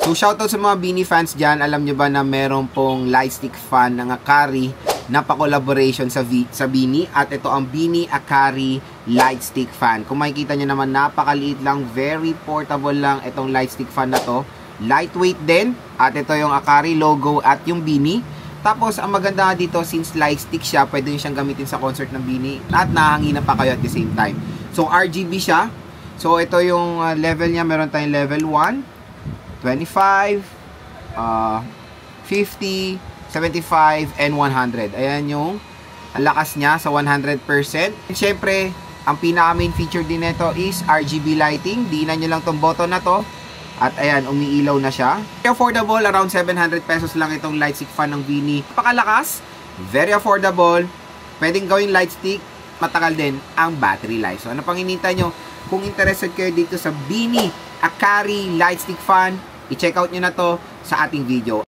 So shoutout sa mga Beanie fans dyan. Alam nyo ba na meron pong lightstick fan ng Akari na pa-collaboration sa Beanie? At ito ang Beanie Akari lightstick fan. Kung makikita nyo naman, napakaliit lang, very portable lang itong lightstick fan na to. Lightweight din. At ito yung Akari logo at yung Beanie. Tapos ang maganda dito, since lightstick siya, pwede nyo siyang gamitin sa concert ng Beanie at nahanginan pa kayo at the same time. So RGB siya. So ito yung level niya. Meron tayong level 1, 25, 50, 75, and 100. Ayan yung lakas niya sa 100%. And syempre, ang pinaka-main feature din nito is RGB lighting. Diinan nyo lang tong button na to. At ayan, umiilaw na siya. Very affordable, around 700 pesos lang itong lightstick fan ng Beanie. Napakalakas, very affordable. Pwedeng gawing lightstick, matagal din ang battery life. So ano pang hinihintay nyo? Kung interested kayo dito sa Beanie Akari lightstick fan, i-check out nyo na to sa ating video.